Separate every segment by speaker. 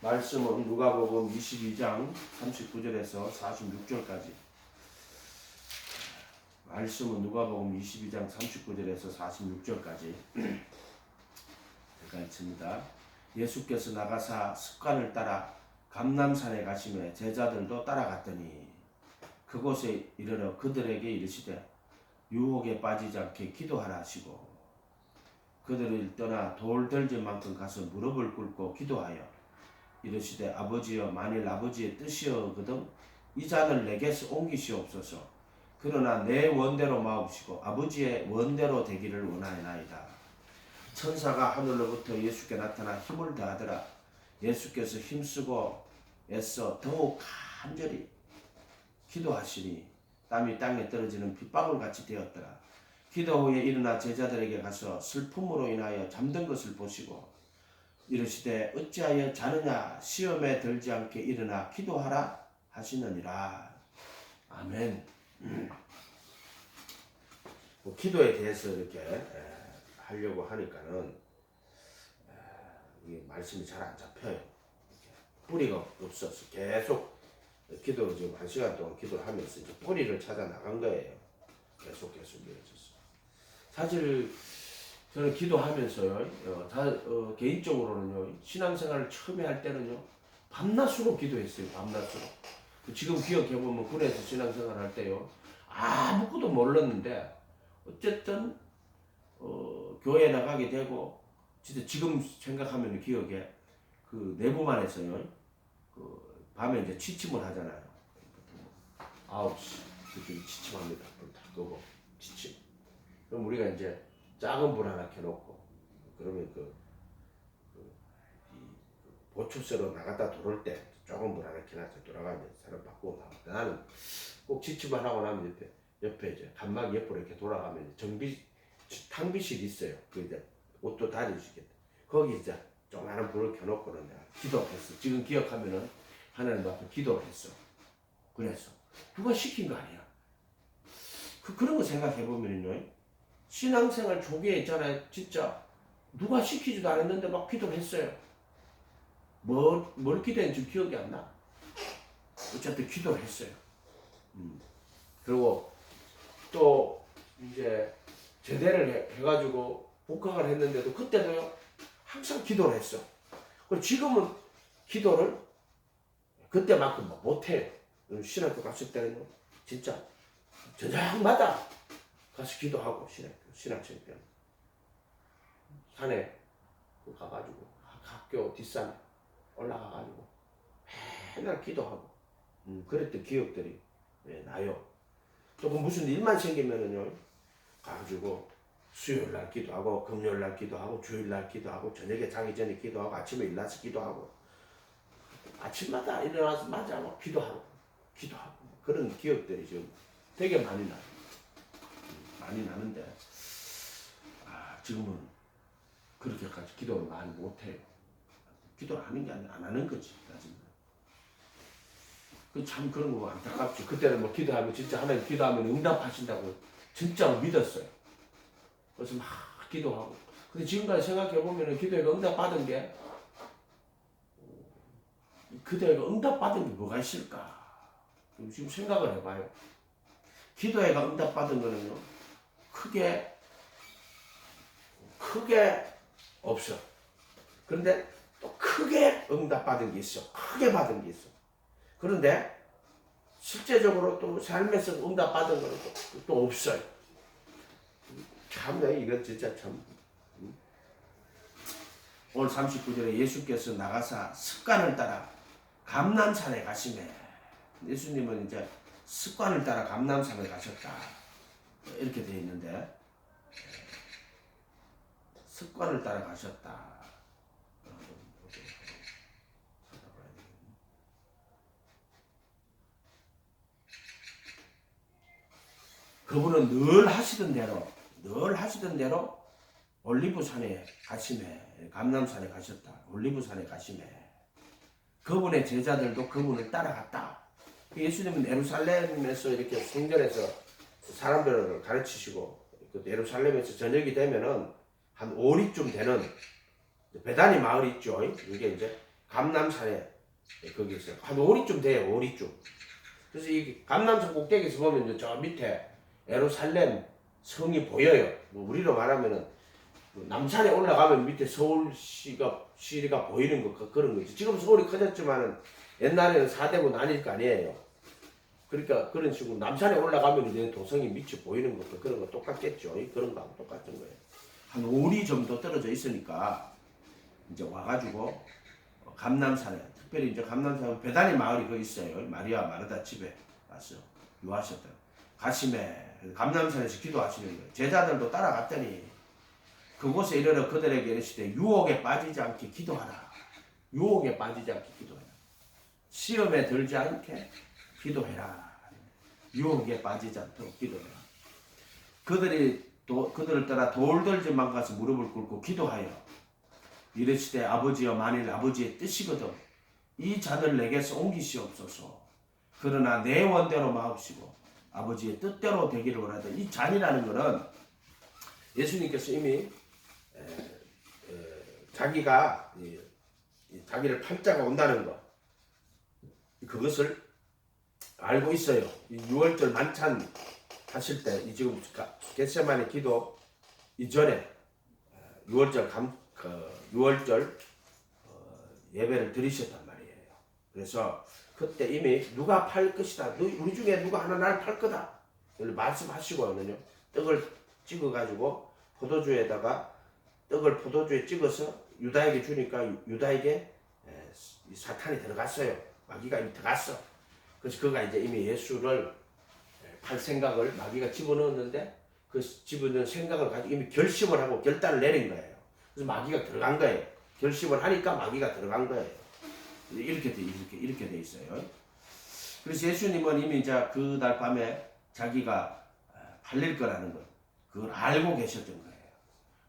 Speaker 1: 말씀은 누가복음 22장 39절에서 46절까지. 말씀은 누가복음 22장 39절에서 46절까지 제가 읽습니다. 예수께서 나가사 습관을 따라 감람산에 가시매 제자들도 따라갔더니 그곳에 이르러 그들에게 이르시되 유혹에 빠지지 않게 기도하라 하시고 그들을 떠나 돌 덜질 만큼 가서 무릎을 꿇고 기도하여 이르시되 아버지여 만일 아버지의 뜻이여거든 이 잔을 내게서 옮기시옵소서. 그러나 내 원대로 마옵시고 아버지의 원대로 되기를 원하나이다. 천사가 하늘로부터 예수께 나타나 힘을 다하더라. 예수께서 힘쓰고 애써 더욱 간절히 기도하시니 땀이 땅에 떨어지는 빗방울같이 되었더라. 기도 후에 일어나 제자들에게 가서 슬픔으로 인하여 잠든 것을 보시고 이르시되 어찌하여 자느냐 시험에 들지 않게 일어나 기도하라 하시느니라. 아멘. 기도에 대해서 이렇게 하려고 하니까는 이 말씀이 잘 안 잡혀요. 뿌리가 없어서 계속 기도를 지금 1시간 동안 기도를 하면서 이제 뿌리를 찾아 나간 거예요. 계속 이어졌어. 사실 저는 기도하면서요, 개인적으로는요, 신앙생활을 처음에 할 때는요, 밤낮으로 기도했어요. 밤낮으로. 지금 기억해보면 군에서 신앙생활 할 때요, 아무것도 몰랐는데 어쨌든 교회 나가게 되고 진짜 지금 생각하면 기억에 그 내부만에서요, 그 밤에 이제 취침을 하잖아요. 9시 그때 취침합니다. 불 다 끄고 취침. 그럼 우리가 이제 작은 불 하나 켜놓고 그러면 보초세로 나갔다 들어올 때 조금 불 하나 켜놔서 돌아가면 사람 바꾸고 나왔다. 나는 꼭 취침을 하고 나면 옆에 이제 간막 옆으로 이렇게 돌아가면 탕비실이 있어요. 그 이제 옷도 다려주겠다. 거기 이제 조그마한 불을 켜놓고는 내가 기도했어. 지금 기억하면은 하나님 앞에 기도를 했어. 그래서 누가 시킨 거 아니야. 그런 거 생각해보면요, 신앙생활 초기에 있잖아요. 진짜 누가 시키지도 않았는데 막 기도를 했어요. 뭘 기도했는지 기억이 안 나. 어쨌든 기도를 했어요. 그리고 또 이제 제대를 해가지고 복학을 했는데도 그때도요 항상 기도를 했어. 그리고 지금은 기도를 그때만큼 못해요. 신학교 갔을 때는요 진짜 저녁마다 가서 기도하고 신학생편 산에 가가지고 학교 뒷산에 올라가가지고 맨날 기도하고 그랬던 기억들이 나요. 또 무슨 일만 생기면은요 가가지고 수요일날 기도하고 금요일날 기도하고 주일날 기도하고 저녁에 자기 전에 기도하고 아침에 일어나서 기도하고 아침마다 일어나서 맞아 기도하고 그런 기억들이 지금 되게 많이 나요. 많이 나는데 지금은 그렇게까지 기도를 많이 못해요. 기도를 하는 게 아니라 안 하는 거지. 참 그런 거 안타깝지. 그때는 뭐 기도하면 진짜 하나님 기도하면 응답하신다고 진짜로 믿었어요. 그래서 막 기도하고. 근데 지금까지 생각해보면 기도가 응답받은 게 기도가 응답받은 게 뭐가 있을까? 지금 생각을 해봐요. 기도가 응답받은 거는요 크게 없어. 그런데 또 크게 응답받은 게 있어. 크게 받은 게 있어. 그런데 실제적으로 또 삶에서 응답받은 거는 또 없어요. 참, 이건 진짜 참. 오늘 39절에 예수께서 나가사 습관을 따라 감람산에 가시매. 예수님은 이제 습관을 따라 감람산에 가셨다. 이렇게 되어 있는데 습관을 따라 가셨다. 그분은 늘 하시던 대로 올리브산에 가시매. 감람산에 가셨다. 올리브산에 가시매. 그분의 제자들도 그분을 따라갔다. 예수님은 예루살렘에서 이렇게 생전에서 사람들을 가르치시고 예루살렘에서 저녁이 되면은 한 5리쯤 되는 베다니 마을이 있죠. 이게 이제 감람산에 거기서 한 5리쯤 돼요. 5리쯤. 그래서 이 감람산 꼭대기에서 보면 저 밑에 예루살렘 성이 보여요. 우리로 말하면은 남산에 올라가면 밑에 서울시가 보이는 거 그런 거지. 지금 서울이 커졌지만은 옛날에는 사대고 나뉠 거 아니에요. 그러니까 그런 식으로 남산에 올라가면 이제 도성이 밑이 보이는 것도 그런 거 똑같겠죠. 그런 거하고 똑같은 거예요. 한 5리 정도 떨어져 있으니까 이제 와가지고 감람산에 특별히 이제 감람산 베다니 마을이 거기 있어요. 마리아 마르다 집에 와서 유하셨다. 가심에 감람산에서 기도하시는 거예요. 제자들도 따라갔더니 그곳에 이르러 그들에게 이르시되 유혹에 빠지지 않게 기도하라. 유혹에 빠지지 않게 기도해라. 시험에 들지 않게 기도해라. 유혹에 빠지지 않도록 기도해라. 그들을 따라 돌들지만 가서 무릎을 꿇고 기도하여 이르시되 아버지여 만일 아버지의 뜻이거든 이 잔을 내게서 옮기시옵소서. 그러나 내 원대로 마옵시고 아버지의 뜻대로 되기를 원하다. 이 잔이라는 것은 예수님께서 이미 자기가 자기를 팔자가 온다는 것 그것을 알고 있어요. 이 6월절 만찬 하실 때 지금 겟세마네 기도 이전에 6월절 예배를 드리셨단 말이에요. 그래서 그때 이미 누가 팔 것이다. 우리 중에 누가 하나 날 팔 거다. 말씀하시고는요. 떡을 찍어가지고 포도주에다가 떡을 포도주에 찍어서 유다에게 주니까 유다에게 사탄이 들어갔어요. 마귀가 이미 들어갔어. 그래서 그가 이제 이미 예수를 팔 생각을 마귀가 집어넣었는데 그 집어넣은 생각을 가지고 이미 결심을 하고 결단을 내린 거예요. 그래서 마귀가 들어간 거예요. 결심을 하니까 마귀가 들어간 거예요. 이렇게 돼 있어요. 그래서 예수님은 이미 이제 그날 밤에 자기가 팔릴 거라는 걸 그걸 알고 계셨던 거예요.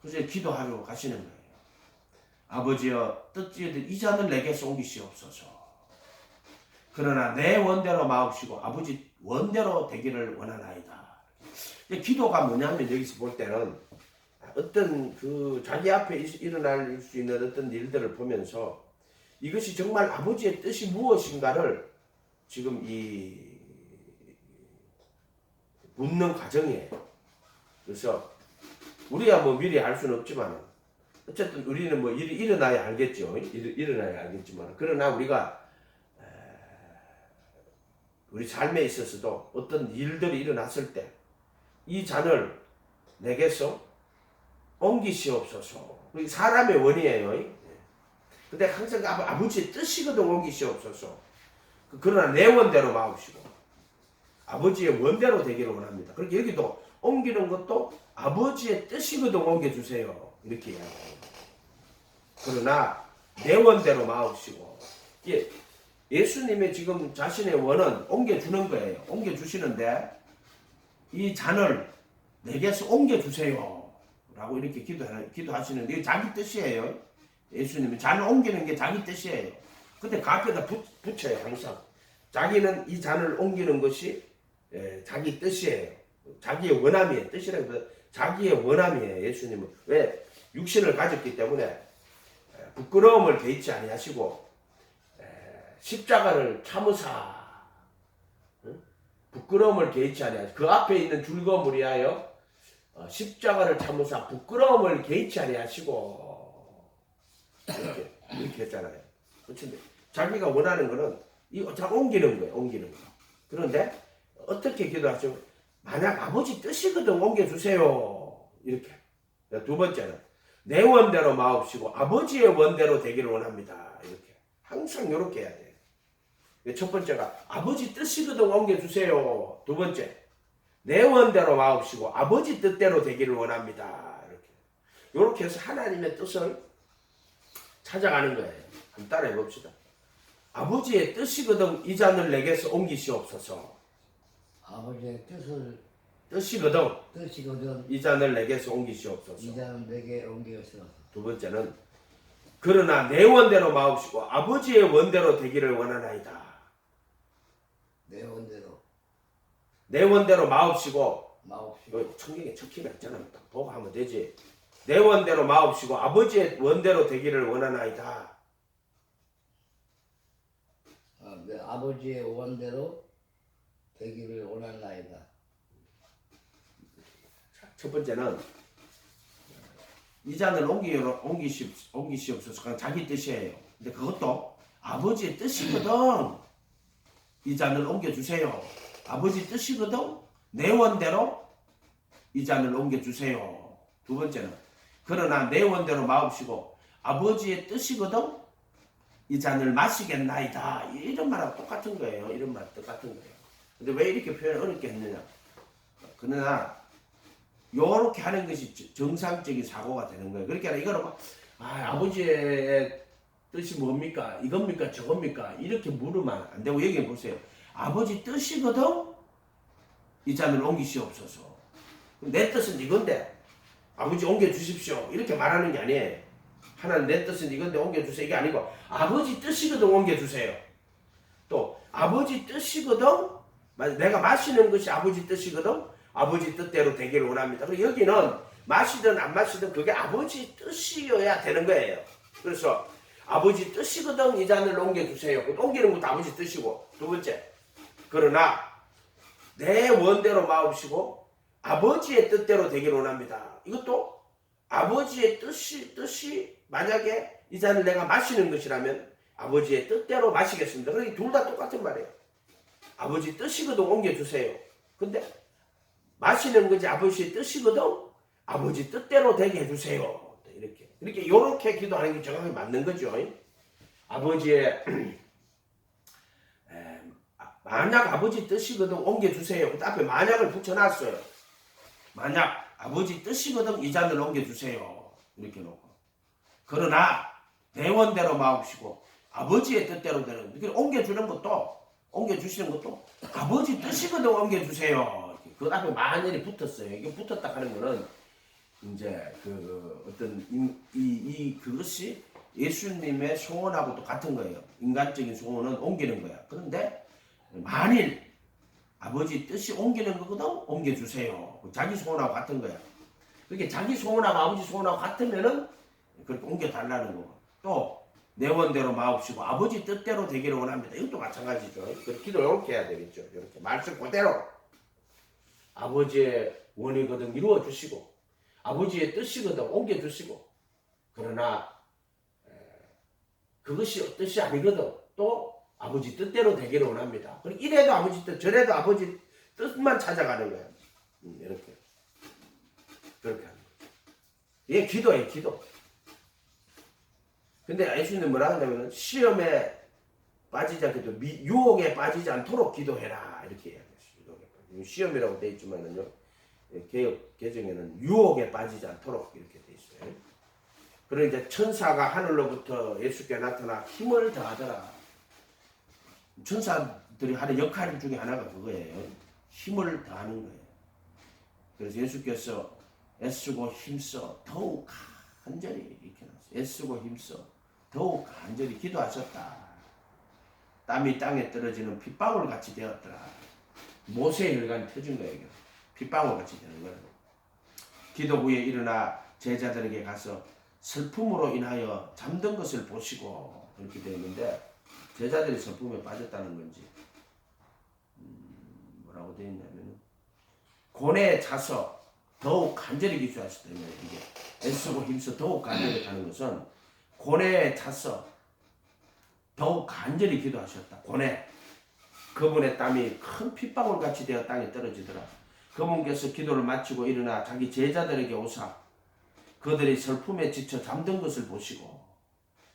Speaker 1: 그래서 기도하러 가시는 거예요. 아버지여 뜻지어도 이 잔을 내게서 옮기시옵소서. 그러나 내 원대로 마옵시고 아버지 원대로 되기를 원하나이다. 기도가 뭐냐면 여기서 볼 때는 어떤 그 자기 앞에 일어날 수 있는 어떤 일들을 보면서 이것이 정말 아버지의 뜻이 무엇인가를 지금 이 묻는 과정이에요. 그래서 우리야 뭐 미리 알 수는 없지만 어쨌든 우리는 뭐 일이 일어나야 알겠죠. 일어나야 알겠지만 그러나 우리가 우리 삶에 있어서도 어떤 일들이 일어났을 때 이 잔을 내게서 옮기시옵소서. 사람의 원이에요. 근데 항상 아버지의 뜻이거든. 옮기시옵소서. 그러나 내 원대로 마옵시고 아버지의 원대로 되기를 원합니다. 그렇게 여기도 옮기는 것도 아버지의 뜻이거든 옮겨주세요. 이렇게 이야기해요. 그러나 내 원대로 마옵시고 예수님의 지금 자신의 원은 옮겨주는 거예요. 옮겨주시는데 이 잔을 내게서 옮겨주세요. 라고 이렇게 기도하시는데 이게 자기 뜻이에요. 예수님은 잔을 옮기는 게 자기 뜻이에요. 근데 그 앞에다 붙여요. 항상. 자기는 이 잔을 옮기는 것이 자기 뜻이에요. 자기의 원함이에요. 뜻이라기보다 자기의 원함이에요. 예수님은. 왜? 육신을 가졌기 때문에 부끄러움을 개의치 아니하시고 십자가를 참으사 부끄러움을 개의치 아니하시고 그 앞에 있는 즐거움을 위하여 십자가를 참으사 부끄러움을 개의치 아니하시고 이렇게 했잖아요. 그렇지? 자기가 원하는 거는 자 옮기는 거예요. 옮기는 거. 그런데 어떻게 기도하시면 만약 아버지 뜻이거든 옮겨주세요. 이렇게. 두 번째는 내 원대로 마옵시고 아버지의 원대로 되기를 원합니다. 이렇게. 항상 이렇게 해야 돼요. 첫 번째가 아버지 뜻이거든 옮겨주세요. 두 번째 내 원대로 마옵시고 아버지 뜻대로 되기를 원합니다. 이렇게 해서 하나님의 뜻을 찾아가는 거예요. 한번 따라해 봅시다. 아버지의 뜻이거든 이 잔을 내게서 옮기시옵소서.
Speaker 2: 아버지의 뜻이거든
Speaker 1: 이 잔을 내게서 옮기시옵소서.
Speaker 2: 이 잔을 내게 옮기시옵소서.
Speaker 1: 두 번째는 그러나 내 원대로 마옵시고 아버지의 원대로 되기를 원하나이다. 내 원대로 마옵시고 성경에 적히면 있잖아. 딱 보고 하면 되지. 내 원대로 마옵시고 아버지의 원대로 되기를 원하나이다.
Speaker 2: 아버지의 원대로 되기를 원하나이다.
Speaker 1: 첫 번째는 이 잔을 옮기시옵소서. 그냥 자기 뜻이에요. 근데 그것도 아버지의 뜻이거든. 이 잔을 옮겨주세요. 아버지 뜻이거든. 내 원대로 이 잔을 옮겨주세요. 두 번째는 그러나 내 원대로 마옵시고 아버지의 뜻이거든. 이 잔을 마시겠나이다. 이런 말하고 똑같은 거예요. 이런 말 똑같은 거예요. 근데 왜 이렇게 표현을 어렵게 했느냐. 그러나 요렇게 하는 것이 정상적인 사고가 되는 거예요. 그러니까 이거는 아버지의 뜻이 뭡니까? 이겁니까? 저겁니까? 이렇게 물으면 안 되고 여기 보세요. 아버지 뜻이거든? 이 잔을 옮기시옵소서. 내 뜻은 이건데 아버지 옮겨주십시오. 이렇게 말하는 게 아니에요. 하나는 내 뜻은 이건데 옮겨주세요. 이게 아니고 아버지 뜻이거든 옮겨주세요. 또 아버지 뜻이거든 내가 마시는 것이 아버지 뜻이거든 아버지 뜻대로 되기를 원합니다. 그리고 여기는 마시든 안 마시든 그게 아버지 뜻이어야 되는 거예요. 그래서 아버지 뜻이거든 이 잔을 옮겨주세요. 옮기는 것도 아버지 뜻이고 두 번째 그러나 내 원대로 마옵시고 아버지의 뜻대로 되기를 원합니다. 이것도 아버지의 뜻이 만약에 이 잔을 내가 마시는 것이라면 아버지의 뜻대로 마시겠습니다. 그러니 둘 다 똑같은 말이에요. 아버지 뜻이거든 옮겨주세요. 근데 마시는 것이 아버지의 뜻이거든 아버지 뜻대로 되게 해주세요. 이렇게 기도하는 게 정확히 맞는 거죠. 아버지의 만약 아버지 뜻이거든 옮겨주세요. 그 앞에 만약을 붙여놨어요. 만약 아버지 뜻이거든 이 잔을 옮겨주세요. 이렇게 놓고 그러나 내 원대로 마옵시고 아버지의 뜻대로 되는 옮겨주시는 것도 아버지 뜻이거든 옮겨주세요. 그 앞에 만일이 붙었어요. 이게 붙었다 하는 거는 이제 그 어떤 그것이 예수님의 소원하고 똑같은 거예요. 인간적인 소원은 옮기는 거야. 그런데 만일 아버지 뜻이 옮기는 거거든 옮겨주세요. 자기 소원하고 같은 거야. 그렇게 자기 소원하고 아버지 소원하고 같으면은 그렇게 옮겨달라는 거고 또 내 원대로 마옵시고 아버지 뜻대로 되기를 원합니다. 이것도 마찬가지죠. 기도 이렇게 해야 되겠죠. 이렇게 말씀 그대로 아버지의 원이거든 이루어 주시고 아버지의 뜻이거든 옮겨 주시고 그러나 그것이 뜻이 아니거든 또 아버지 뜻대로 되기를 원합니다. 그리고 이래도 아버지 뜻 저래도 아버지 뜻만 찾아가는 거야. 이렇게 그렇게 하는 거죠. 이게 기도예요. 기도. 근데 예수님은 뭐라 하냐면 시험에 빠지지 않게 유혹에 빠지지 않도록 기도해라 이렇게 이야기했어요. 시험이라고 돼 있지만은요 개역 개정에는 유혹에 빠지지 않도록 이렇게 돼 있어요. 그리고 이제 천사가 하늘로부터 예수께 나타나 힘을 더하더라. 천사들이 하는 역할 중에 하나가 그거예요. 힘을 더하는 거예요. 그래서 예수께서 애쓰고 힘써 더욱 간절히 이렇게 나왔어요. 애쓰고 힘써 더욱 간절히 기도하셨다. 땀이 땅에 떨어지는 핏방울 같이 되었더라. 모세의 혈관이 터진 거예요. 핏방울 같이 되는 거예요. 기도 후에 일어나 제자들에게 가서 슬픔으로 인하여 잠든 것을 보시고 이렇게 되어 있는데 제자들이 슬픔에 빠졌다는 건지 뭐라고 되어 있냐면 고뇌에 차서 더욱 간절히 기도하셨다는 거예요. 이게 애쓰고 힘써 더욱 간절히 가는 것은 고뇌에 차서 더욱 간절히 기도하셨다. 고뇌. 그분의 땀이 큰 핏방울 같이 되어 땅에 떨어지더라. 그분께서 기도를 마치고 일어나 자기 제자들에게 오사 그들이 슬픔에 지쳐 잠든 것을 보시고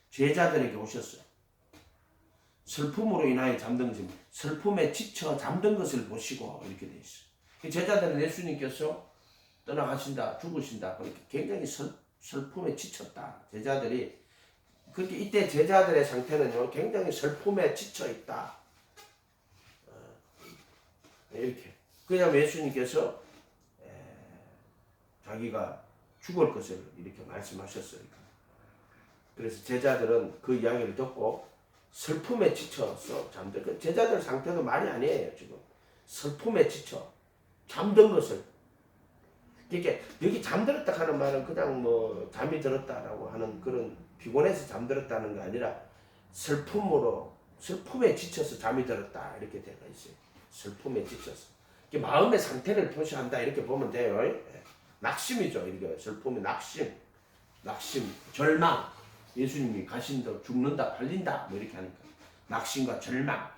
Speaker 1: 제자들에게 오셨어요. 슬픔으로 인하여 잠든 것이 슬픔에 지쳐 잠든 것을 보시고 이렇게 돼 있어요. 제자들은 예수님께서 떠나가신다, 죽으신다. 그렇게 굉장히 슬픔에 지쳤다. 제자들이 그렇게 이때 제자들의 상태는요 굉장히 슬픔에 지쳐 있다. 이렇게. 그냥 예수님께서 자기가 죽을 것을 이렇게 말씀하셨어요. 그래서 제자들은 그 이야기를 듣고 슬픔에 지쳐서 잠들. 제자들 상태도 말이 아니에요 지금. 슬픔에 지쳐 잠든 것을. 그러니까 여기 잠들었다 하는 말은 그냥 뭐 잠이 들었다라고 하는 그런 피곤해서 잠들었다는 게 아니라 슬픔으로 슬픔에 지쳐서 잠이 들었다 이렇게 되어 있어요. 슬픔에 지쳐서. 이게 마음의 상태를 표시한다 이렇게 보면 돼요. 예. 낙심이죠. 이게 슬픔이 낙심, 절망. 예수님이 가신다, 죽는다, 팔린다 뭐 이렇게 하니까 낙심과 절망.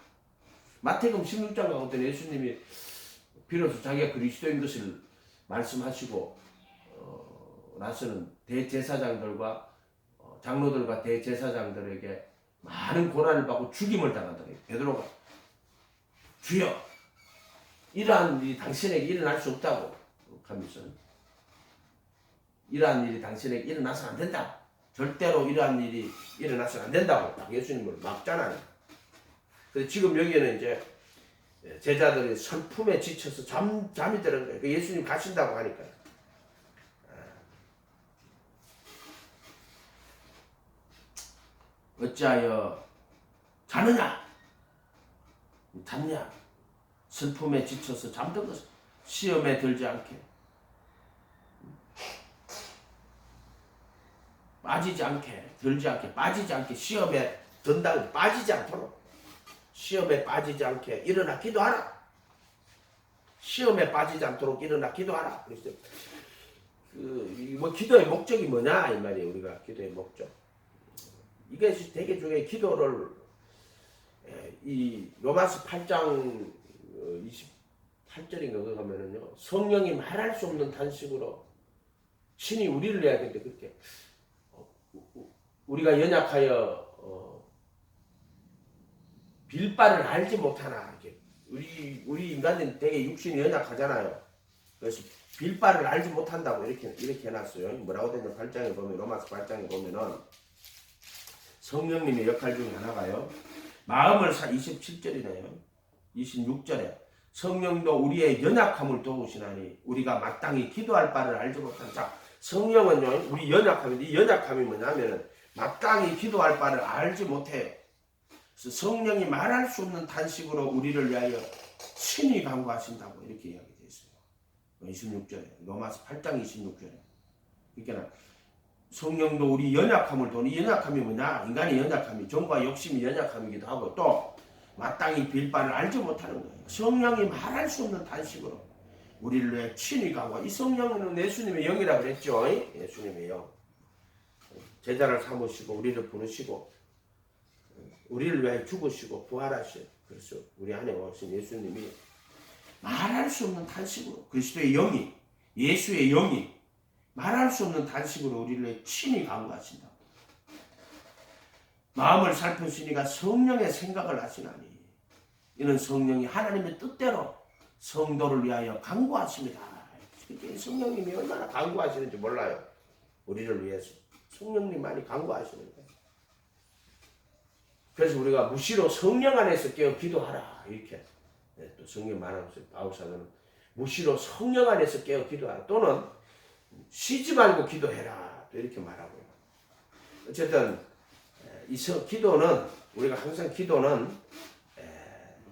Speaker 1: 마태복음 16장 가운데 예수님이 비로소 자기가 그리스도인 것을 말씀하시고 나서는 대제사장들과 장로들과 대제사장들에게 많은 고난을 받고 죽임을 당한다. 베드로가 주여 이러한 일이 당신에게 일어날 수 없다고 하면서 이러한 일이 당신에게 일어나서 안 된다. 절대로 이러한 일이 일어나서 안 된다고 딱 예수님을 막잖아요. 그래서 지금 여기에는 이제 제자들이 슬픔에 지쳐서 잠이 드는 거예요. 예수님 가신다고 하니까. 어찌하여 자느냐? 잤냐? 슬픔에 지쳐서 잠든 것을 시험에 들지 않게 빠지지 않게 시험에 든다고 빠지지 않도록 시험에 빠지지 않게 일어나 기도하라. 시험에 빠지지 않도록 일어나 기도하라. 그래서 기도의 목적이 뭐냐 이 말이에요. 우리가 기도의 목적. 이게 되게 중요해. 기도를 이 로마서 8장 28절인가 그거 가면은요. 성령이 말할 수 없는 탄식으로 신이 우리를 내야 되는데 그렇게 우리가 연약하여 빌바를 알지 못하나 이렇게 우리 인간은 되게 육신이 연약하잖아요. 그래서 빌바를 알지 못한다고 이렇게 해놨어요. 뭐라고 되냐 8장에 보면 로마서 8장에 보면은 성령님의 역할 중에 하나가요. 마음을 27절이네요. 26절에 성령도 우리의 연약함을 도우시나니 우리가 마땅히 기도할 바를 알지 못한 자 성령은요 우리 연약함인데 이 연약함이 뭐냐면은 마땅히 기도할 바를 알지 못해요. 그래서 성령이 말할 수 없는 탄식으로 우리를 위하여 친히 간구하신다고 이렇게 이야기되어 있어요. 26절에 로마서 8장 26절에 그러니까 성령도 우리 연약함을 도는 이 연약함이 뭐냐? 인간의 연약함이 정과 욕심이 연약함이기도 하고 또 마땅히 빌 바를 알지 못하는 거예요. 성령이 말할 수 없는 탄식으로 우리를 위해 친히 간구하. 이 성령은 예수님의 영이라고 그랬죠. 예수님의 영. 제자를 삼으시고 우리를 부르시고 우리를 위해 죽으시고 부활하신 그래서 우리 안에 오신 예수님이 말할 수 없는 탄식으로 그리스도의 영이 예수의 영이 말할 수 없는 탄식으로 우리를 친히 간구하신다. 마음을 살펴시니가 성령의 생각을 하시나니 이는 성령이 하나님의 뜻대로 성도를 위하여 간구하십니다. 성령님이 얼마나 간구하시는지 몰라요. 우리를 위해서 성령님만이 간구하시는 거예요. 그래서 우리가 무시로 성령 안에서 깨어 기도하라 이렇게 또 성령 말하면서 바울사도는 무시로 성령 안에서 깨어 기도하라 또는 쉬지 말고 기도해라 또 이렇게 말하고요. 어쨌든 이 기도는 우리가 항상 기도는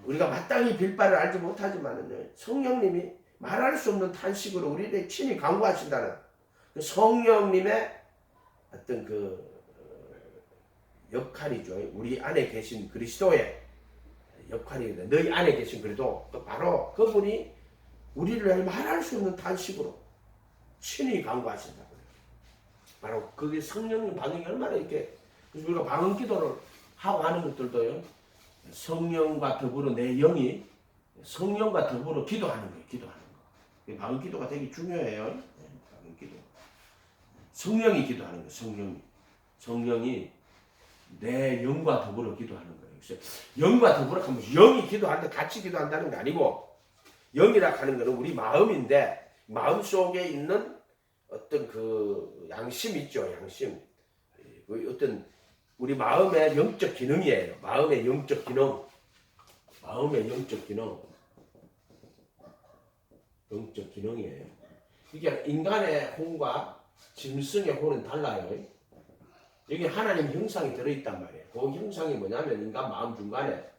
Speaker 1: 우리가 마땅히 빌 바를 알지 못하지만은요 성령님이 말할 수 없는 탄식으로 우리를 친히 간구하신다는 그 성령님의 어떤 그 역할이죠. 우리 안에 계신 그리스도의 역할이거든. 너희 안에 계신 그리스도 바로 그분이 우리를 위해 말할 수 없는 탄식으로 친히 간구하신다고요. 바로 그게 성령님 반응이 얼마나 이렇게 그래서 우리가 방언 기도를 하고 하는 것들도요. 성령과 더불어 내 영이 성령과 더불어 기도하는 거예요. 기도하는 거. 방언 기도가 되게 중요해요. 방언 기도. 성령이 기도하는 거예요. 성령이 내 영과 더불어 기도하는 거예요. 그래서 영과 더불어 하면 영이 기도하는데 같이 기도한다는 게 아니고 영이라 하는 것은 우리 마음인데 마음 속에 있는 어떤 그 양심 있죠. 양심. 그 어떤 우리 마음의 영적 기능이에요. 마음의 영적 기능. 영적 기능이에요. 이게 인간의 혼과 짐승의 혼은 달라요. 여기 하나님 형상이 들어있단 말이에요. 그 형상이 뭐냐면 인간 마음 중간에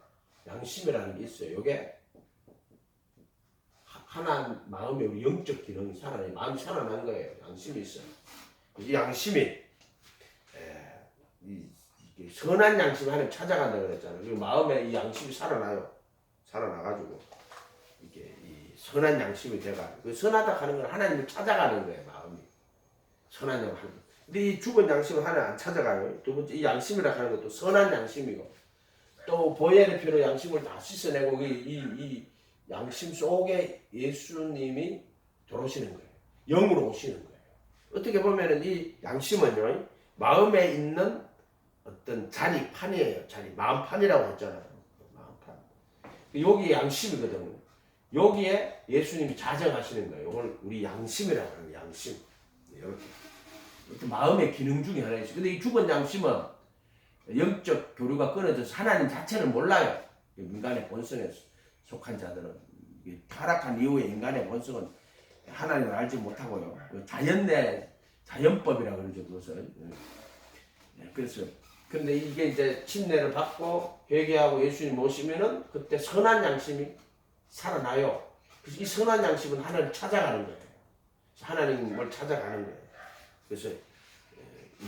Speaker 1: 양심이라는 게 있어요. 이게 하나 마음의 우리 영적 기능이 살아나요. 마음이 살아난 거예요. 양심이 있어요. 이 양심이 선한 양심이 하나님 찾아간다 그랬잖아요. 그 마음에 이 양심이 살아나요. 살아나가지고 이게 이 선한 양심이 돼가. 그 선하다 하는 건 하나님을 찾아가는 거예요. 마음이 선한 양심 하는 거. 근데 이 죽은 양심은 하나님 안 찾아가요. 두 번째 이 양심이라 하는 것도 선한 양심이고 또 보혈의 피로 양심을 다 씻어내고 이 양심 속에 예수님이 들어오시는 거예요. 영으로 오시는 거예요. 어떻게 보면은 이 양심은요 마음에 있는 어떤 자리판이에요. 마음판이라고 했잖아요. 마음판. 여기 양심이거든요. 여기에 예수님이 자정하시는 거예요. 오늘 우리 양심이라고 하는 거예요. 양심. 이렇게 마음의 기능 중에 하나 있어요. 근데 이 죽은 양심은 영적 교류가 끊어져서 하나님 자체를 몰라요. 인간의 본성에 속한 자들은 타락한 이후에 인간의 본성은 하나님을 알지 못하고요. 자연법이라고 그러죠. 그것을. 그래서 근데 이게 이제 침례를 받고 회개하고 예수님 모시면은 그때 선한 양심이 살아나요. 그래서 이 선한 양심은 하나님을 찾아가는 거예요. 하나님을 찾아가는 거예요. 그래서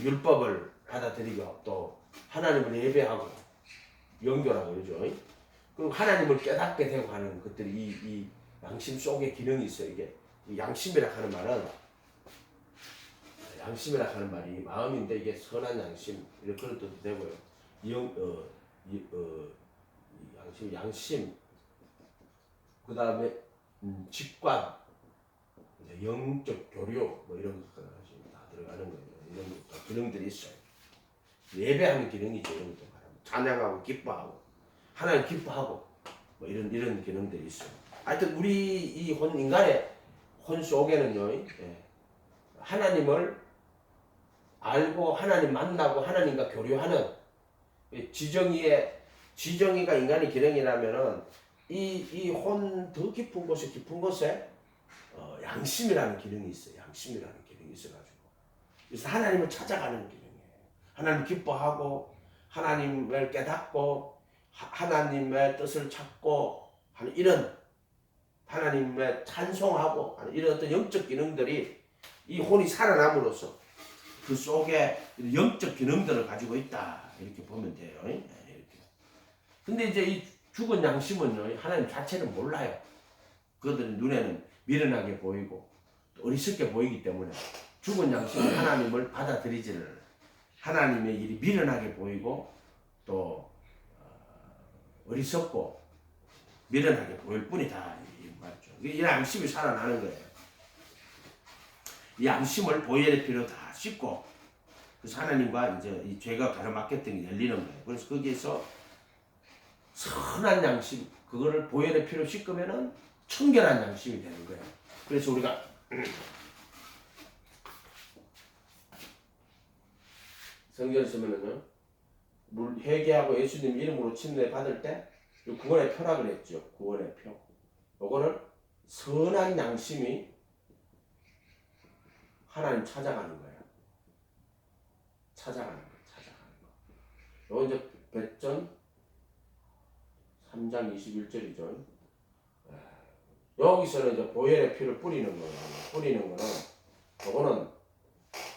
Speaker 1: 율법을 받아들이고 또 하나님을 예배하고 연결하고 그러죠. 그리고 하나님을 깨닫게 되고 하는 것들이 이 양심 속에 기능이 있어요. 이게 이 양심이라 하는 말이 마음인데 이게 선한 양심 이렇게 그런 뜻도 되고요. 양심 그 다음에 직관 영적 교류 뭐 이런 것까지 다 들어가는 거예요. 이런 기능들이 있어요. 예배하는 기능이죠. 이런 것도 말하면 찬양하고 기뻐하고 하나님 기뻐하고 뭐 이런 기능들이 있어요. 하여튼 우리 이 인간의 혼 속에는요, 하나님을 알고 하나님 만나고 하나님과 교류하는 지정이가 인간의 기능이라면은 이 혼 더 깊은 곳에 양심이라는 기능이 있어요. 양심이라는 기능이 있어가지고 그래서 하나님을 찾아가는 기능이에요. 하나님 기뻐하고 하나님을 깨닫고 하나님의 뜻을 찾고 하는 이런 하나님의 찬송하고 하는 이런 어떤 영적 기능들이 이 혼이 살아남으로써 그 속에 영적 기능들을 가지고 있다 이렇게 보면 돼요. 이렇게. 근데 이제 이 죽은 양심은요 하나님 자체를 몰라요. 그들의 눈에는 미련하게 보이고 어리석게 보이기 때문에 죽은 양심은 하나님을 받아들이지를 하나님의 일이 미련하게 보이고 또 어리석고 미련하게 보일 뿐이다 이 말이죠. 이 양심이 살아나는 거예요. 이 양심을 보혈의 피로 다 씻고 그래서 하나님과 이제 이 죄가 가로막혔던 게 열리는 거예요. 그래서 거기에서 선한 양심 그거를 보혈의 피로 씻으면은 청결한 양심이 되는 거예요. 그래서 우리가 성경을 쓰면은요 회개하고 예수님 이름으로 침례 받을 때 구원의 표라고 했죠. 구원의 표. 요거는 선한 양심이 하나님 찾아가는 거예요. 찾아가는 거. 요거 이제別전 3장 21절이죠. 여기서는 이제 보혈의 피를 뿌리는 거는 요거는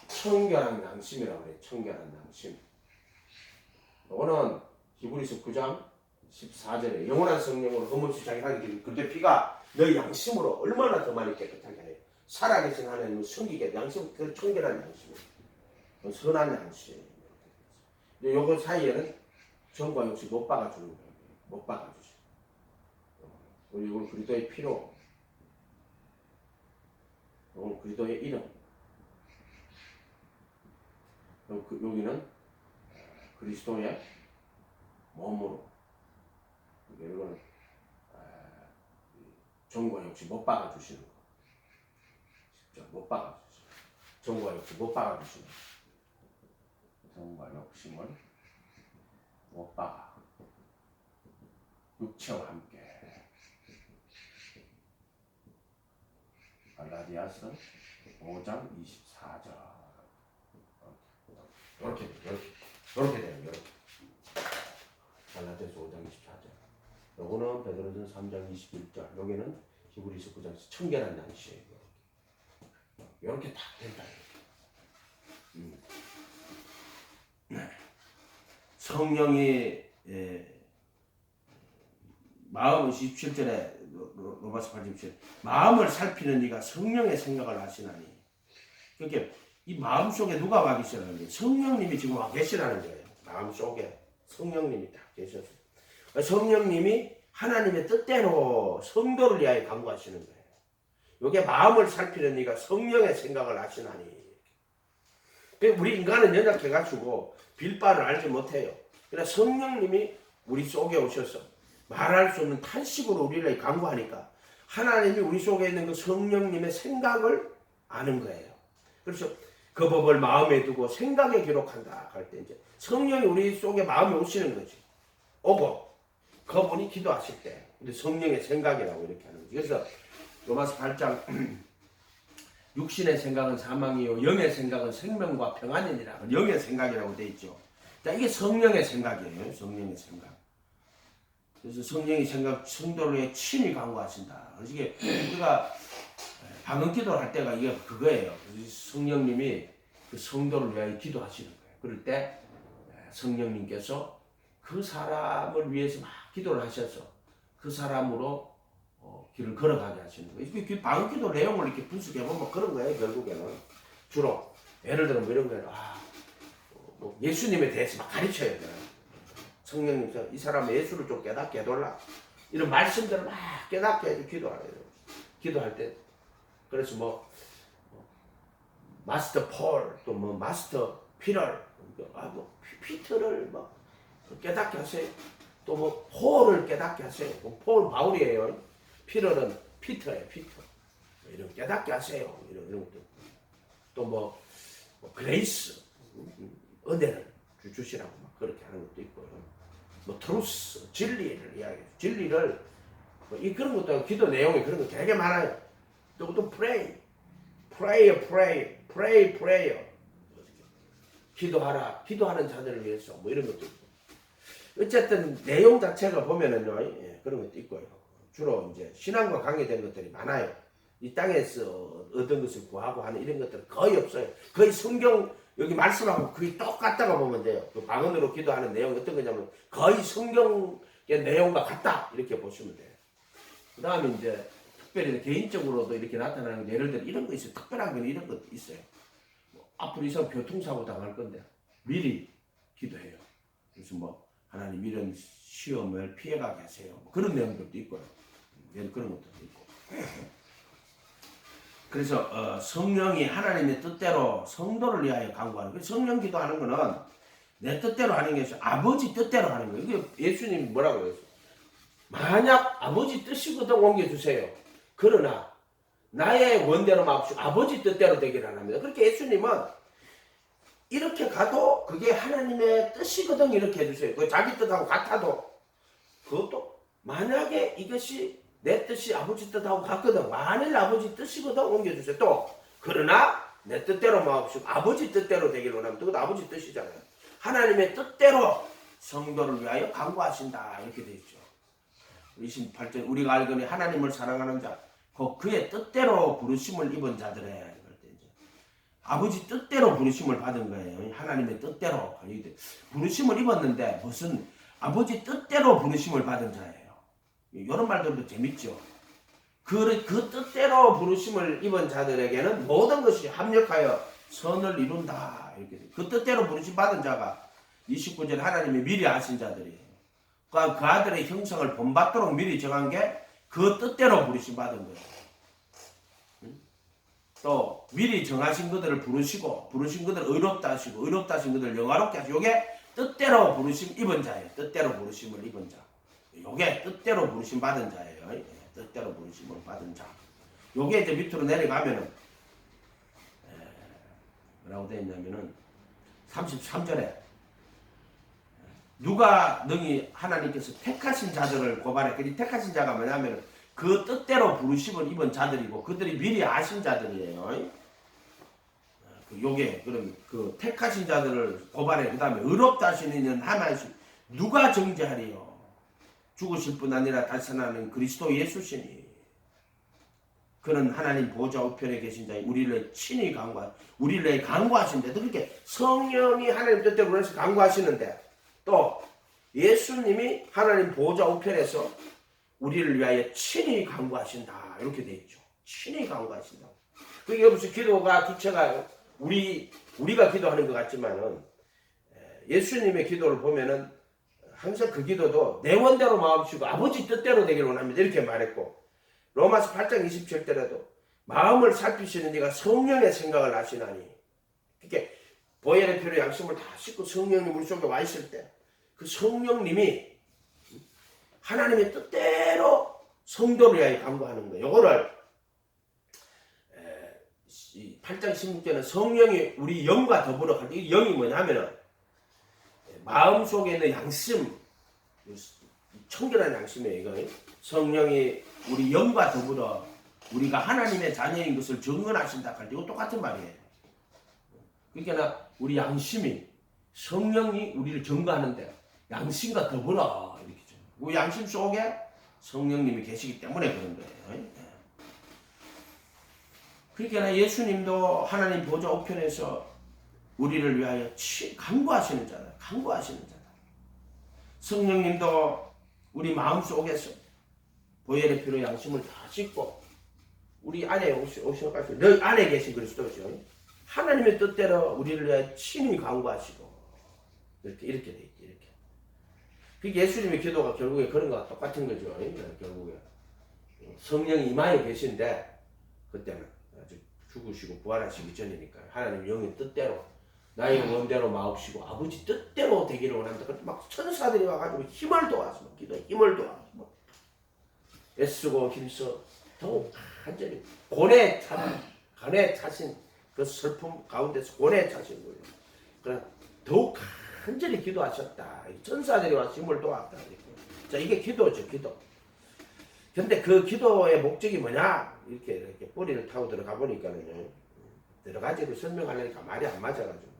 Speaker 1: 청결한 양심이라고 그래요. 청결한 양심. 요거는 히브리서 9장 14절에 영원한 성령으로 흠없이 자기하게 된 그때 피가 너희 양심으로 얼마나 더 많이 깨끗하게 해요. 살아계신 하나님을 숨기게 양심 그 청결한 양심, 선한 양심. 요거 사이에는 정과 역시 못 박아주는 거예요. 못 박아주죠. 우리 그리스도의 피로, 요건 그리스도의 이름. 여기는 그리스도의 몸으로. 이거는 정과 역시 못 박아주시는 거. 직접 못 박아주시는 거. 정과 역시 못 박아주시는 거. 정과 욕심을 못 박아. 육체와 함께. 갈라디아서 5장 24절. 이렇게 돼요. 이렇게. 갈라디아서 5장 24절. 요거는 베드로전 3장 21절. 여기는 히브리서 9장 청결한 양심이에요. 이렇게 딱 된다. 성령이 마음은 17절에 로마서 8절 마음을 살피는 이가 성령의 생각을 하시나니 그렇게 이 마음 속에 누가 와 계시라는 거예요? 성령님이 지금 와 계시라는 거예요. 마음 속에 성령님이 딱 계셔서 성령님이 하나님의 뜻대로 성도를 위하여 간구하시는 거예요. 이게 마음을 살피는 이가 성령의 생각을 하시나니 우리 인간은 연약해가지고 빌바를 알지 못해요. 그러나 성령님이 우리 속에 오셔서 말할 수 없는 탄식으로 우리를 간구하니까 하나님이 우리 속에 있는 그 성령님의 생각을 아는 거예요. 그래서 그 법을 마음에 두고 생각에 기록한다 할 때 이제 성령이 우리 속에 마음에 오시는 거지. 오고 그분이 기도하실 때 성령의 생각이라고 이렇게 하는 거지. 그래서 로마서 8장 육신의 생각은 사망이요 영의 생각은 생명과 평안이니라. 영의 생각이라고 돼 있죠. 자, 이게 성령의 생각이에요. 성령의 생각. 그래서 성령의 생각 성도를 친히 간구하신다. 그래서 이게 우리가 방언 기도를 할 때가 이게 그거예요. 성령님이 그 성도를 위하여 기도하시는 거예요. 그럴 때 성령님께서 그 사람을 위해서 막 기도를 하셔서 그 사람으로 길을 걸어가게 하시는 거예요. 그 방언 기도 내용을 이렇게 분석해보면 그런 거예요. 결국에는 주로 예를 들면 이런 거예요. 뭐 예수님에 대해서 막 가르쳐야 돼요. 성령님께서 이 사람은 예수를 좀 깨닫게 해달라. 이런 말씀들을 막 깨닫게 해서 기도할 때 그래서 뭐 마스터 폴 또 뭐 마스터 피터 뭐 피터를 뭐 깨닫게 하세요. 또 뭐 폴을 깨닫게 하세요. 폴 바울이에요. 피터는 피터예요. 피터. 이런 깨닫게 하세요. 이런 것도 또 뭐 그레이스 은혜를 주시라고 막 그렇게 하는 것도 있고요. 뭐 트루스 진리를 이야기해요. 진리를 뭐 그런 것도 기도 내용이 그런 거 되게 많아요. 또 프레이어 기도하라 기도하는 자들을 위해서 뭐 이런 것도 있고 어쨌든 내용 자체가 보면은요 그런 것도 있고요. 주로 이제 신앙과 관계된 것들이 많아요. 이 땅에서 얻은 것을 구하고 하는 이런 것들은 거의 없어요. 거의 성경 여기 말씀하고 거의 똑같다고 보면 돼요. 그 방언으로 기도하는 내용 어떤 거냐면 거의 성경의 내용과 같다 이렇게 보시면 돼요. 그 다음에 이제 특별히 개인적으로도 이렇게 나타나는 게 예를 들어 이런 거 있어요. 특별한 건 이런 것도 있어요. 앞으로 이 사람 교통사고 당할 건데 미리 기도해요. 그래서 뭐 하나님 이런 시험을 피해가게 하세요. 뭐 그런 내용들도 있고요. 그런 것도 있고. 그래서 성령이 하나님의 뜻대로 성도를 위하여 간구하는 거예요. 성령 기도하는 거는 내 뜻대로 하는 게 아니라 아버지 뜻대로 하는 거예요. 이게 예수님이 뭐라고 그랬어요? 만약 아버지 뜻이거든 옮겨주세요. 그러나 나의 원대로 마옵시고 아버지 뜻대로 되기를 합니다. 그렇게 예수님은 이렇게 가도 그게 하나님의 뜻이거든 이렇게 해주세요. 그 자기 뜻하고 같아도 그것도 만약에 이것이 내 뜻이 아버지 뜻하고 같거든 만일 아버지 뜻이거든 옮겨주세요. 또 그러나 내 뜻대로 마옵시고 아버지 뜻대로 되기를 원합니다. 그것도 아버지 뜻이잖아요. 하나님의 뜻대로 성도를 위하여 간구하신다 이렇게 되어 있죠. 28절 우리가 알거니 하나님을 사랑하는 자 그의 뜻대로 부르심을 입은 자들의 아버지 뜻대로 부르심을 받은 거예요. 하나님의 뜻대로 부르심을 입었는데 무슨 아버지 뜻대로 부르심을 받은 자예요. 이런 말들도 재밌죠. 그 뜻대로 부르심을 입은 자들에게는 모든 것이 합력하여 선을 이룬다. 이렇게 그 뜻대로 부르심 받은 자가 29절 하나님이 미리 아신 자들이에요. 그 아들의 형상을 본받도록 미리 정한 게 그 뜻대로 부르심 받은 거예요. 또 미리 정하신 그들을 부르시고 부르신 그들을 의롭다 하시고 의롭다 하신 그들을 영화롭게 하시고 요게 뜻대로 부르심 입은 자예요. 뜻대로 부르심을 입은 자. 요게 뜻대로 부르심 받은 자예요. 뜻대로 부르심을 받은 자. 요게 이제 밑으로 내려가면은 뭐라고 되어 있냐면은 33절에 누가 능히 하나님께서 택하신 자들을 고발해. 그 택하신 자가 뭐냐면은 그 뜻대로 부르심을 입은 자들이고 그들이 미리 아신 자들이에요. 요게 그럼 그 택하신 자들을 고발해. 그 다음에 의롭다 하시는 이는 하나님 누가 정죄하리요? 죽으실 뿐 아니라 다시 살아나는 그리스도 예수시니 그는 하나님 보좌 우편에 계신 자의 우리를 친히 우리를 강구하신데 그렇게 성령이 하나님 뜻대로 그래서 강구하시는데 또 예수님이 하나님 보호자 우편에서 우리를 위하여 친히 간구하신다. 이렇게 돼 있죠. 친히 간구하신다. 그게 무슨 기도가 주체가 우리가 기도하는 것 같지만은 예수님의 기도를 보면은 항상 그 기도도 내 원대로 마음치고 아버지 뜻대로 되기를 원합니다. 이렇게 말했고 로마서 8장 27절에도 마음을 살피시는 이가 성령의 생각을 하시나니 이렇게 보혈의 피로 양심을 다 씻고 성령이 우리 속에 와 있을 때 그 성령님이 하나님의 뜻대로 성도를 위하여 간구하는 거예요. 요거를 8장 16절은 성령이 우리 영과 더불어 갈 때 이 영이 뭐냐면은 마음속에 있는 양심, 청결한 양심이에요. 이거. 성령이 우리 영과 더불어 우리가 하나님의 자녀인 것을 증언하신다 할 때 이거 똑같은 말이에요. 그러니까 우리 양심이 성령이 우리를 증거하는데 양심과 더불어 이렇게 그 양심 속에 성령님이 계시기 때문에 그런 거예요. 그러니까 예수님도 하나님 보좌 우편에서 우리를 위하여 간구하시는 자다. 간구하시는 자다. 성령님도 우리 마음 속에서 보혈의 피로 양심을 다 씻고 우리 안에 오셔가지고 너희 안에 계신 그리스도죠. 하나님의 뜻대로 우리를 위하여 친히 간구하시고 이렇게 돼 있지. 이렇게. 그 예수님의 기도가 결국에 그런 거와 똑같은 거죠. 결국에 성령이 임하여 계신데 그때는 아직 죽으시고 부활하시기 전이니까 하나님 영의 뜻대로 나의 원대로 마옵시고 아버지 뜻대로 되기를 원합니다. 그때 막 천사들이 와가지고 힘을 도와서 기도에 힘을 도와서 애쓰고 힘써 더욱 간절히 고뇌 차신 그 슬픔 가운데서 고뇌 차신 거예요. 그래 더욱 간절히 기도하셨다. 천사들이 와서 힘을 도왔다. 자 이게 기도죠, 기도. 근데 그 기도의 목적이 뭐냐? 이렇게 뿌리를 타고 들어가 보니까는 여러 가지로 설명하려니까 말이 안 맞아가지고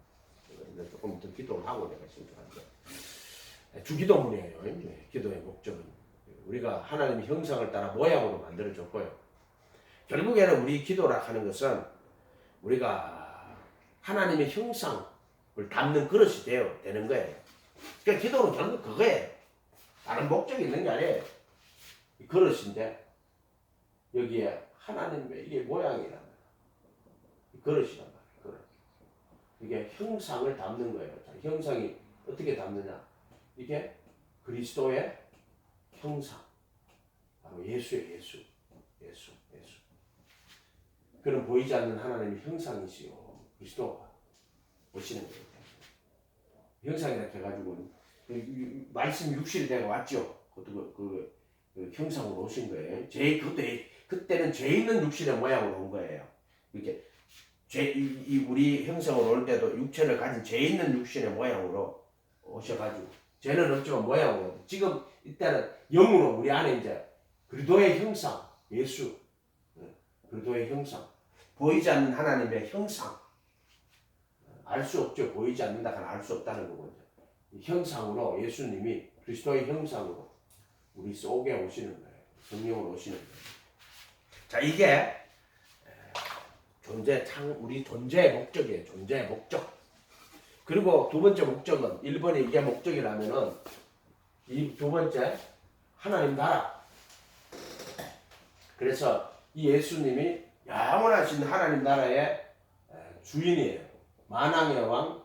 Speaker 1: 조금 더 기도를 하고 내가 신청한데 주기도문이에요. 기도의 목적은 우리가 하나님의 형상을 따라 모양으로 만들어줬고요. 결국에는 우리 기도라 하는 것은 우리가 하나님의 형상을 담는 그릇이 되는 거예요. 그러니까 기도는 결국 그거예요. 다른 목적이 있는 게 아니에요. 이 그릇인데 여기에 하나님의 이게 모양이란 말이에요. 그릇이란 말이에요. 그릇. 이게 형상을 담는 거예요. 자, 형상이 어떻게 담느냐? 이게 그리스도의 형상. 바로 예수의 예수. 그는 보이지 않는 하나님의 형상이시요. 그리스도가 오시는 거예요. 형상이라 해가지고 말씀 육실이 되고 왔죠. 그 형상으로 오신 거예요. 그때는 죄 있는 육신의 모양으로 온 거예요. 이렇게 우리 형상으로 올 때도 육체를 가진 죄 있는 육신의 모양으로 오셔가지고 죄는 없지만 모양으로 지금 이때는 영으로 우리 안에 이제 그리스도의 형상 예수 그리스도의 형상 보이지 않는 하나님의 형상 알 수 없죠. 보이지 않는다 하면 알 수 없다는 거거든요. 형상으로 예수님이 그리스도의 형상으로 우리 속에 오시는 거예요. 성령으로 오시는 거예요. 자 이게 우리 존재의 목적이에요. 존재의 목적. 그리고 두 번째 목적은 1번에 이게 목적이라면은 이 두 번째 하나님 나라. 그래서 이 예수님이 영원하신 하나님 나라의 주인이에요. 만왕의 왕,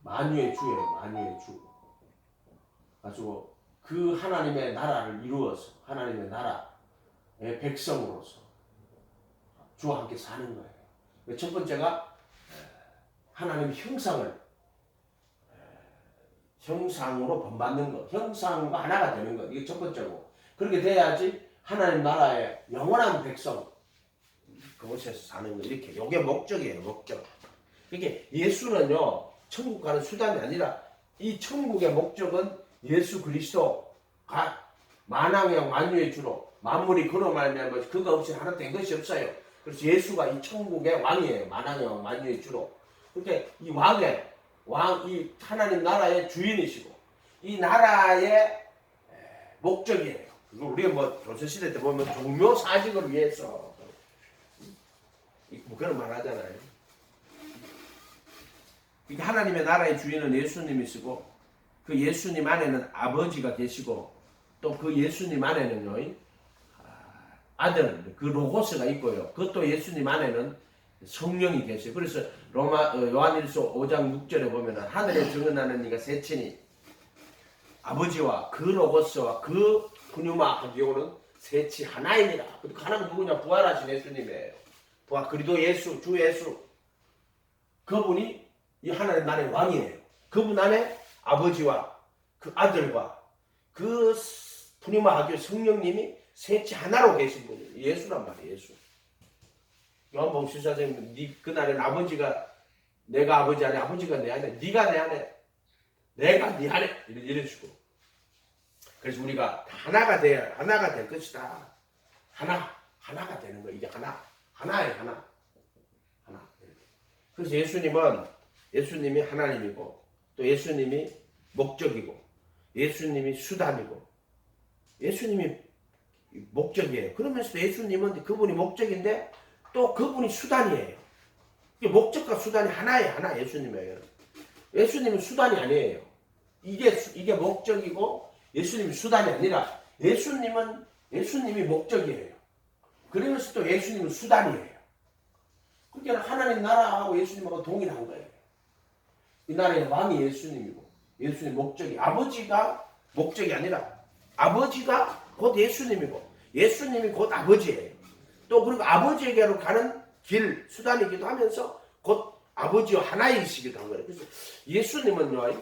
Speaker 1: 만유의 주예요. 만유의 주. 가지고 그 하나님의 나라를 이루어서 하나님의 나라의 백성으로서 주와 함께 사는 거예요. 첫 번째가 하나님의 형상으로 본받는 것, 형상과 하나가 되는 것. 이게 첫 번째고. 그렇게 돼야지 하나님 나라의 영원한 백성 그곳에서 사는 거. 이렇게 이게 목적이에요. 목적. 이게 예수는요 천국 가는 수단이 아니라 이 천국의 목적은 예수 그리스도가 만왕의 왕 만유의 주로 만물이 그로 말미암아 그거 없이 하나 된 것이 없어요. 그래서 예수가 이 천국의 왕이에요. 만왕의 왕 만유의 주로. 그러니까 이 이 하나님 나라의 주인이시고 이 나라의 목적이에요. 우리가 조선시대 때 보면 종묘 사직을 위해서 그런 말 하잖아요. 그러니까 하나님의 나라의 주인은 예수님이시고 그 예수님 안에는 아버지가 계시고 또 그 예수님 안에는요 아들 그 로고스가 있고요. 그것도 예수님 안에는 성령이 계세요. 그래서 요한일서 5장 6절에 보면은 하늘에 증언하는 이가 셋이니 아버지와 그 로고스와 그 분유마 하기오는 셋이 하나입니다. 그 하나가 누구냐? 부활하신 예수님이에요. 부활 그리도 예수 주 예수 그분이 이 하나님 나라의 왕이에요. 그분 안에 아버지와 그 아들과 그 분유마 하기오 성령님이 셋이 하나로 계신 분이에요. 예수란 말이에요. 예수. 요한복음 14장 그날엔 아버지가 내가 아버지 안에 아버지가 내 안에 네가 내 안에 내가 네 안에 이런 식으로. 그래서 우리가 하나가 될 것이다. 하나가 되는 거예요. 이게 하나예요. 하나. 그래서 예수님이 하나님이고 또 예수님이 목적이고 예수님이 수단이고 예수님이 목적이에요. 그러면서도 예수님은 그분이 목적인데 또 그분이 수단이에요. 목적과 수단이 하나예요. 하나 예수님에게는. 예수님은 수단이 아니에요. 이게 목적이고 예수님이 수단이 아니라 예수님이 목적이에요. 그러면서 또 예수님은 수단이에요. 그러니까 하나님 나라하고 예수님하고 동일한 거예요. 이 나라의 왕이 예수님이고 예수님 목적이 아버지가 목적이 아니라 아버지가 곧 예수님이고 예수님이 곧 아버지예요. 또 그리고 아버지에게로 가는 길 수단이기도 하면서 곧 아버지와 하나이시기도 한 거예요. 그래서 예수님은요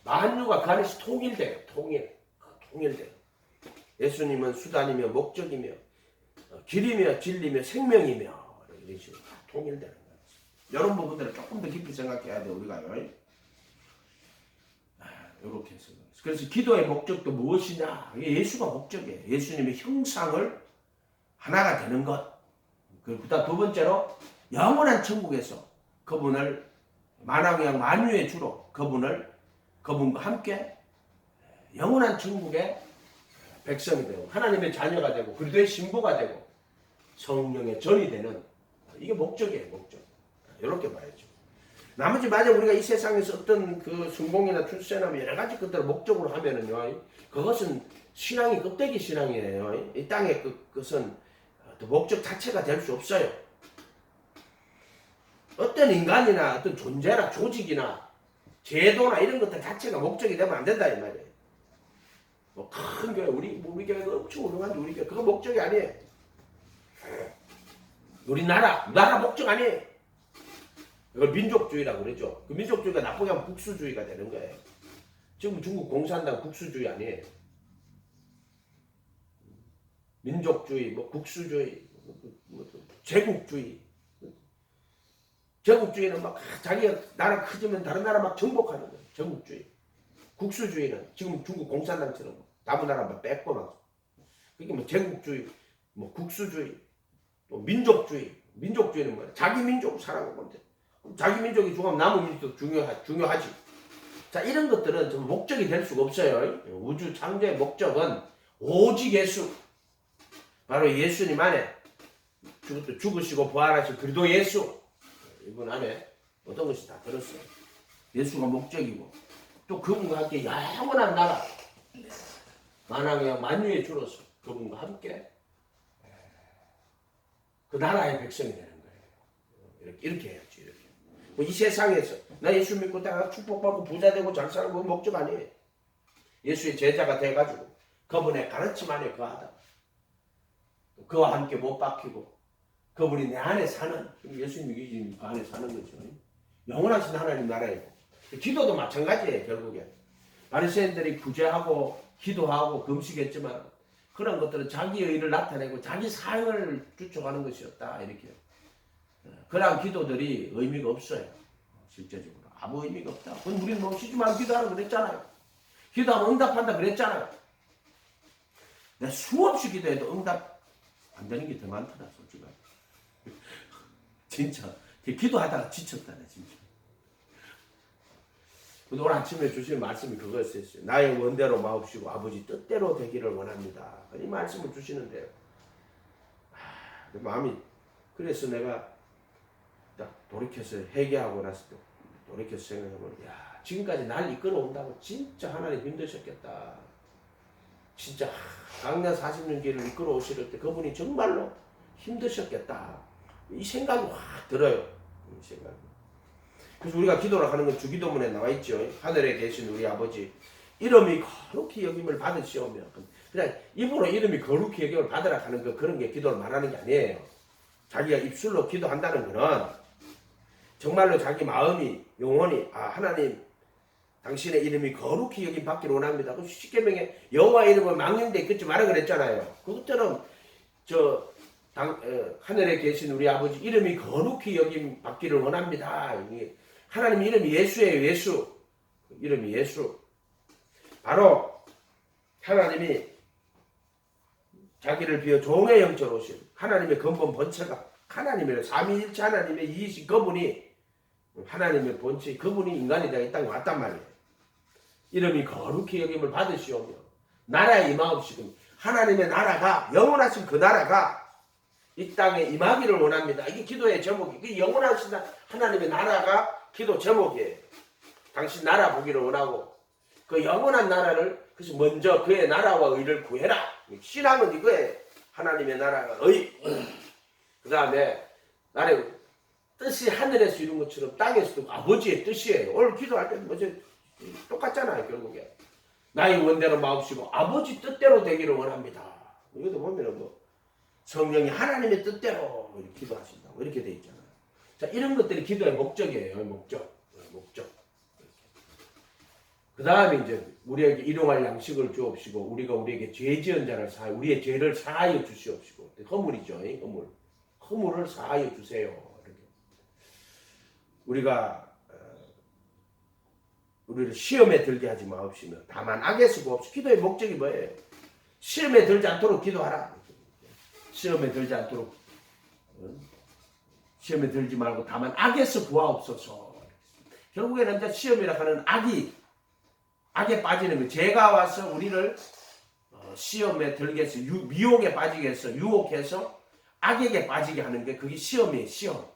Speaker 1: 만유가 그 안에서 통일돼요. 통일돼요. 예수님은 수단이며 목적이며 길이며 진리며 생명이며 이런 식으로 통일되는 거예요. 이런 부분들을 조금 더 깊이 생각해야 돼요. 우리가요. 이렇게 해서 그래서 기도의 목적도 무엇이냐? 예수가 목적이에요. 예수님의 형상을 하나가 되는 것. 그다음 두 번째로 영원한 천국에서 그분을 만왕의 만유의 주로 그분과 함께 영원한 천국의 백성이 되고 하나님의 자녀가 되고 그리스도의 신부가 되고 성령의 전이 되는 이게 목적이에요. 목적. 이렇게 봐야죠. 나머지 만약 우리가 이 세상에서 어떤 그 성공이나 출세나 여러 가지 것들을 목적으로 하면은요, 그것은 신앙이 껍데기 신앙이에요. 이 땅의 그것은 목적 자체가 될 수 없어요. 어떤 인간이나 어떤 존재나 조직이나 제도나 이런 것들 자체가 목적이 되면 안 된다 이 말이에요. 뭐 큰 교회 우리 교회가 엄청 훌륭한데 우리 교회 그거 목적이 아니에요. 우리 나라 목적 아니에요. 이걸 민족주의라고 그러죠. 그 민족주의가 나쁘게 하면 국수주의가 되는 거예요. 지금 중국 공산당 국수주의 아니에요. 민족주의, 국수주의, 제국주의. 제국주의는 막 자기가 나라 커지면 다른 나라 막 정복하는 거예요. 제국주의. 국수주의는 지금 중국 공산당처럼 남은 나라 막 뺏고 막. 그게 뭐 제국주의, 국수주의, 또 민족주의. 민족주의는 뭐야? 자기 민족 사랑하는 건데. 자기 민족이 죽으면 남은 민족도 중요하지. 자, 이런 것들은 좀 목적이 될 수가 없어요. 우주 창조의 목적은 오직 예수. 바로 예수님 안에 죽으시고 부활하신 그리스도 예수. 이분 안에 어떤 것이 다 들었어요. 예수가 목적이고 또 그분과 함께 영원한 나라. 만왕의 만유의 주로서 그분과 함께 그 나라의 백성이 되는 거예요. 이렇게 해야지. 이렇게. 이 세상에서 나 예수 믿고 다 축복받고 부자 되고 잘 살고 목적 아니에요. 예수의 제자가 돼가지고 그분의 가르침 안에 거하다. 그와 함께 못 박히고 그분이 내 안에 사는 예수님이 그 안에 사는 거죠. 영원하신 하나님 나라이고 기도도 마찬가지예요. 결국에 바리새인들이 구제하고 기도하고 금식했지만 그런 것들은 자기의 의를 나타내고 자기 사역을 주축하는 것이었다. 이렇게 그런 기도들이 의미가 없어요. 실제적으로 아무 의미가 없다. 그건 우리는 뭐 쉬지 말고 기도하라 그랬잖아요. 기도하면 응답한다 그랬잖아요. 내가 수없이 기도해도 응답 안 되는 게 더 많더라 솔직히. 진짜 기도하다가 지쳤다 진짜. 오늘 아침에 주신 말씀이 그거였어요. 나의 원대로 마옵시고 아버지 뜻대로 되기를 원합니다. 이 말씀을 주시는데요. 마음이 그래서 내가 딱 돌이켜서 회개하고 나서 또 돌이켜 생각해보면 야 지금까지 날 이끌어온다고 진짜 하나님 힘드셨겠다. 진짜 강년 40년 길을 이끌어 오실 때 그분이 정말로 힘드셨겠다. 이 생각이 확 들어요. 이 생각이. 그래서 우리가 기도를 하는 건 주기도문에 나와 있죠. 하늘에 계신 우리 아버지 이름이 거룩히 여김을 받으시오며 그냥 입으로 이름이 거룩히 여김을 받으라 하는 그런 게 기도를 말하는 게 아니에요. 자기가 입술로 기도한다는 거는 정말로 자기 마음이 영혼이 하나님 당신의 이름이 거룩히 여김 받기를 원합니다. 그 십계명에 여호와 이름을 망령되이 끊지 마라 그랬잖아요. 그것처럼 하늘에 계신 우리 아버지 이름이 거룩히 여김 받기를 원합니다. 하나님 이름이 예수예요. 예수. 이름이 예수. 바로 하나님이 자기를 비워 종의 형체로 오신 하나님의 근본 본체가 하나님의 삼위일체 하나님의 이이신 그분이 하나님의 본체 그분이 인간이 되어 이 땅에 왔단 말이에요. 이름이 거룩히 여김을 받으시오며 나라에 임하옵시고 하나님의 나라가 영원하신 그 나라가 이 땅에 임하기를 원합니다. 이게 기도의 제목이 그 영원하신 하나님의 나라가 기도 제목이에요. 당신 나라 보기를 원하고 그 영원한 나라를 그래서 먼저 그의 나라와 의를 구해라. 신앙은 이거예요. 하나님의 나라가 의. 그 다음에 나의 뜻이 하늘에서 이룬 것처럼 땅에서도 아버지의 뜻이에요. 오늘 기도할 때도 뭐 똑같잖아요. 결국에 나의 원대로 마옵시고 아버지 뜻대로 되기를 원합니다. 이것도 보면은 뭐 성령이 하나님의 뜻대로 이렇게 기도하신다고 이렇게 돼 있잖아요. 자 이런 것들이 기도의 목적이에요. 목적. 그 다음에 이제 우리에게 일용할 양식을 주옵시고 우리가 우리에게 죄 지은 자를 사하여 우리의 죄를 사하여 주시옵시고 허물이죠. 허물을 사하여 주세요. 이렇게. 우리가 우리를 시험에 들게 하지 마옵시며 다만 악에서 구옵시고 기도의 목적이 뭐예요? 시험에 들지 않도록 기도하라. 시험에 들지 않도록 시험에 들지 말고 다만 악에서 구하옵소서. 결국에는 이제 시험이라 하는 악에 빠지는 거. 죄가 와서 우리를 시험에 들게 해서 미혹에 빠지게 해서 유혹해서 악에게 빠지게 하는 게 그게 시험이에요. 시험.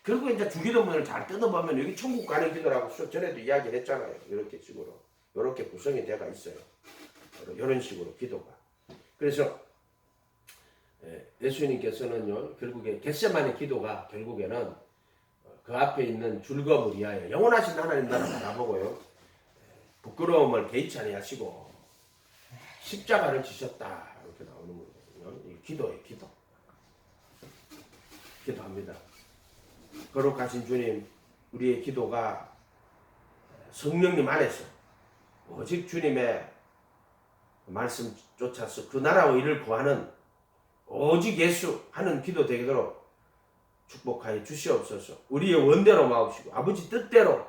Speaker 1: 그리고 이제 주기도문을 잘 뜯어보면 여기 천국 가는 기도라고 전에도 이야기를 했잖아요. 이렇게 식으로 이렇게 구성이 되어 있어요. 이런 식으로 기도가. 그래서 예수님께서는요 결국에 겟세마네 기도가 결국에는 그 앞에 있는 즐거움을 위하여 영원하신 하나님 나라 바라보고요 부끄러움을 개의치 아니하시고 십자가를 지셨다 이렇게 나오는 거거든요. 이 기도예요. 기도합니다. 거룩하신 주님 우리의 기도가 성령님 안에서 오직 주님의 말씀 쫓아서 그 나라와 의를 구하는 오직 예수 하는 기도 되도록 축복하여 주시옵소서. 우리의 원대로 마옵시고 아버지 뜻대로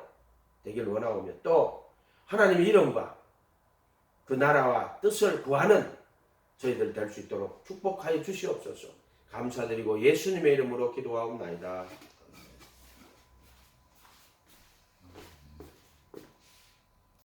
Speaker 1: 되길 원하오며 또 하나님의 이름과 그 나라와 뜻을 구하는 저희들 될 수 있도록 축복하여 주시옵소서. 감사드리고 예수님의 이름으로 기도하옵나이다.